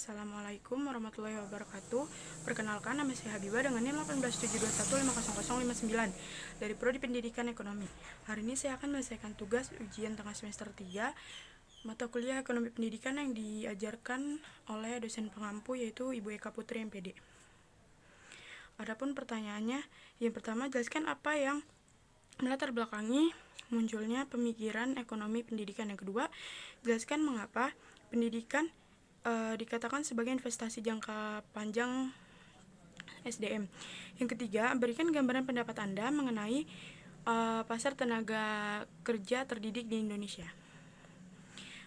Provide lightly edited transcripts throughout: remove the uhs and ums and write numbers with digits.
Assalamualaikum warahmatullahi wabarakatuh. Perkenalkan, nama saya Habibah dengan NIM 18721500059 dari Prodi Pendidikan Ekonomi. Hari ini saya akan menyelesaikan tugas ujian tengah semester 3 mata kuliah Ekonomi Pendidikan yang diajarkan oleh dosen pengampu yaitu Ibu Eka Putri MPD. Adapun pertanyaannya, yang pertama, jelaskan apa yang melatar belakangi munculnya pemikiran ekonomi pendidikan. Yang kedua, jelaskan mengapa pendidikan dikatakan sebagai investasi jangka panjang SDM. Yang ketiga, berikan gambaran pendapat Anda mengenai pasar tenaga kerja terdidik di Indonesia.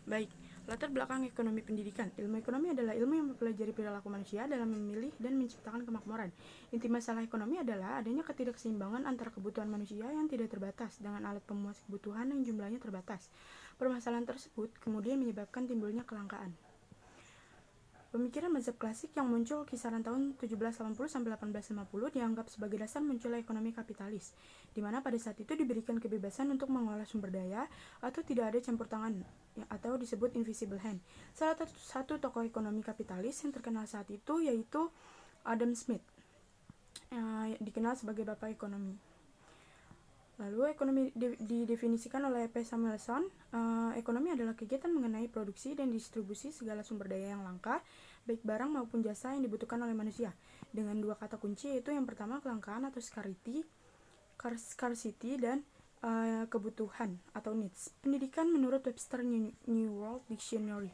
Baik, latar belakang ekonomi pendidikan. Ilmu ekonomi adalah ilmu yang mempelajari perilaku manusia dalam memilih dan menciptakan kemakmuran. Inti masalah ekonomi adalah adanya ketidakseimbangan antara kebutuhan manusia yang tidak terbatas dengan alat pemuas kebutuhan yang jumlahnya terbatas. Permasalahan tersebut kemudian menyebabkan timbulnya kelangkaan. Pemikiran mazhab klasik yang muncul kisaran tahun 1780 sampai 1850 dianggap sebagai dasar munculnya ekonomi kapitalis, di mana pada saat itu diberikan kebebasan untuk mengolah sumber daya atau tidak ada campur tangan atau disebut invisible hand. Salah satu tokoh ekonomi kapitalis yang terkenal saat itu yaitu Adam Smith, dikenal sebagai Bapak Ekonomi. Lalu ekonomi didefinisikan oleh P. Samuelson. Ekonomi adalah kegiatan mengenai produksi dan distribusi segala sumber daya yang langka, baik barang maupun jasa yang dibutuhkan oleh manusia, dengan dua kata kunci, yaitu yang pertama kelangkaan atau scarcity dan kebutuhan atau needs. Pendidikan menurut Webster New World Dictionary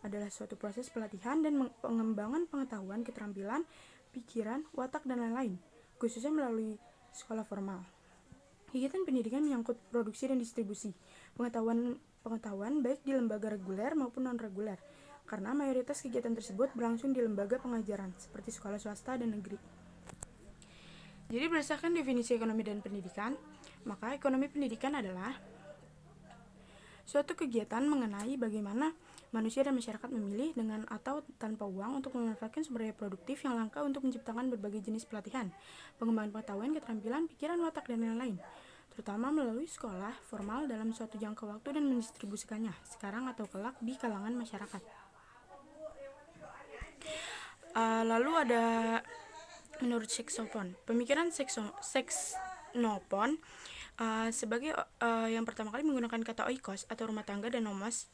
adalah suatu proses pelatihan dan pengembangan pengetahuan, keterampilan, pikiran, watak, dan lain-lain, khususnya melalui sekolah formal. Kegiatan pendidikan menyangkut produksi dan distribusi pengetahuan baik di lembaga reguler maupun non-reguler, karena mayoritas kegiatan tersebut berlangsung di lembaga pengajaran seperti sekolah swasta dan negeri. Jadi berdasarkan definisi ekonomi dan pendidikan, maka ekonomi pendidikan adalah suatu kegiatan mengenai bagaimana manusia dan masyarakat memilih dengan atau tanpa uang untuk memanfaatkan sumber daya produktif yang langka untuk menciptakan berbagai jenis pelatihan, pengembangan pengetahuan, keterampilan, pikiran, watak, dan lain-lain, terutama melalui sekolah formal dalam suatu jangka waktu dan mendistribusikannya sekarang atau kelak di kalangan masyarakat. Lalu ada menurut Saxophone, pemikiran Saxophone sebagai yang pertama kali menggunakan kata oikos atau rumah tangga dan nomos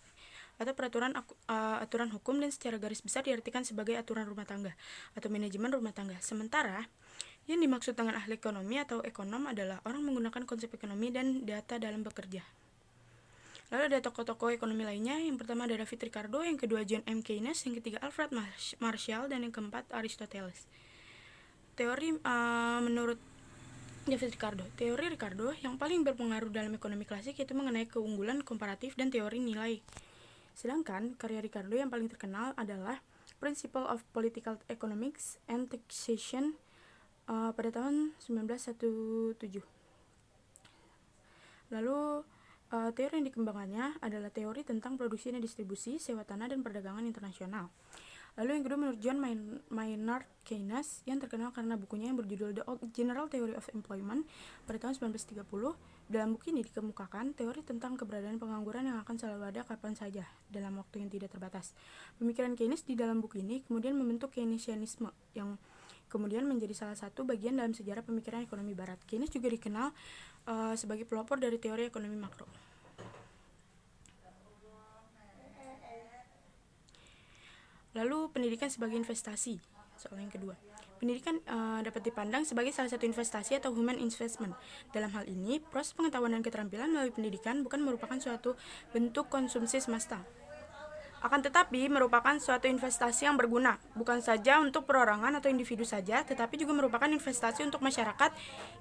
atau aturan hukum, dan secara garis besar diartikan sebagai aturan rumah tangga atau manajemen rumah tangga. Sementara yang dimaksud dengan ahli ekonomi atau ekonom adalah orang menggunakan konsep ekonomi dan data dalam bekerja. Lalu ada tokoh-tokoh ekonomi lainnya. Yang pertama ada David Ricardo, yang kedua John M. Keynes, yang ketiga Alfred Marshall, dan yang keempat Aristoteles. Teori menurut David Ricardo. Teori Ricardo yang paling berpengaruh dalam ekonomi klasik itu mengenai keunggulan komparatif dan teori nilai. Sedangkan karya Ricardo yang paling terkenal adalah Principle of Political Economics and Taxation pada tahun 1917. Lalu teori yang dikembangkannya adalah teori tentang produksi dan distribusi, sewa tanah, dan perdagangan internasional. Lalu yang kedua menurut John Maynard Keynes, yang terkenal karena bukunya yang berjudul The General Theory of Employment pada tahun 1930. Dalam buku ini dikemukakan teori tentang keberadaan pengangguran yang akan selalu ada kapan saja dalam waktu yang tidak terbatas. Pemikiran Keynes di dalam buku ini kemudian membentuk Keynesianisme yang kemudian menjadi salah satu bagian dalam sejarah pemikiran ekonomi barat. Keynes juga dikenal sebagai pelopor dari teori ekonomi makro. Lalu pendidikan sebagai investasi. Soal yang kedua, pendidikan dapat dipandang sebagai salah satu investasi atau human investment. Dalam hal ini, proses pengetahuan dan keterampilan melalui pendidikan bukan merupakan suatu bentuk konsumsi semata, akan tetapi merupakan suatu investasi yang berguna, bukan saja untuk perorangan atau individu saja, tetapi juga merupakan investasi untuk masyarakat,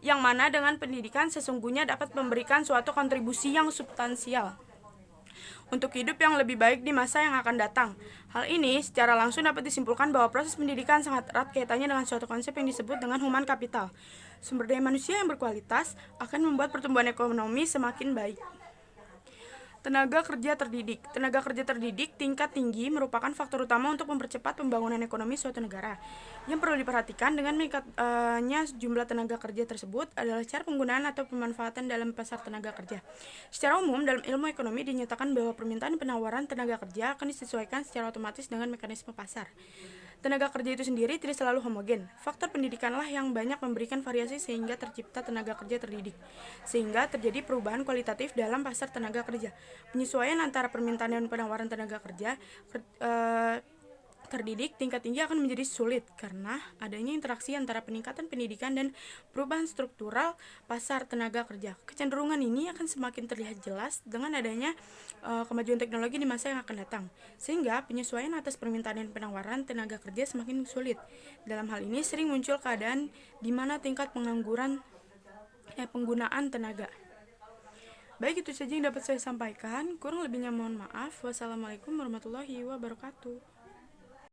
yang mana dengan pendidikan sesungguhnya dapat memberikan suatu kontribusi yang substansial untuk hidup yang lebih baik di masa yang akan datang. Hal ini secara langsung dapat disimpulkan bahwa proses pendidikan sangat erat kaitannya dengan suatu konsep yang disebut dengan human capital. Sumber daya manusia yang berkualitas akan membuat pertumbuhan ekonomi semakin baik. Tenaga kerja terdidik. Tenaga kerja terdidik tingkat tinggi merupakan faktor utama untuk mempercepat pembangunan ekonomi suatu negara. Yang perlu diperhatikan dengan meningkatnya jumlah tenaga kerja tersebut adalah cara penggunaan atau pemanfaatan dalam pasar tenaga kerja. Secara umum, dalam ilmu ekonomi dinyatakan bahwa permintaan penawaran tenaga kerja akan disesuaikan secara otomatis dengan mekanisme pasar. Tenaga kerja itu sendiri tidak selalu homogen. Faktor pendidikanlah yang banyak memberikan variasi sehingga tercipta tenaga kerja terdidik. Sehingga terjadi perubahan kualitatif dalam pasar tenaga kerja. Penyesuaian antara permintaan dan penawaran tenaga kerja terdidik tingkat tinggi akan menjadi sulit karena adanya interaksi antara peningkatan pendidikan dan perubahan struktural pasar tenaga kerja. Kecenderungan ini akan semakin terlihat jelas dengan adanya kemajuan teknologi di masa yang akan datang, sehingga penyesuaian atas permintaan dan penawaran tenaga kerja semakin sulit. Dalam hal ini sering muncul keadaan di mana tingkat pengangguran penggunaan tenaga. Baik, itu saja yang dapat saya sampaikan. Kurang lebihnya mohon maaf. Wassalamualaikum warahmatullahi wabarakatuh.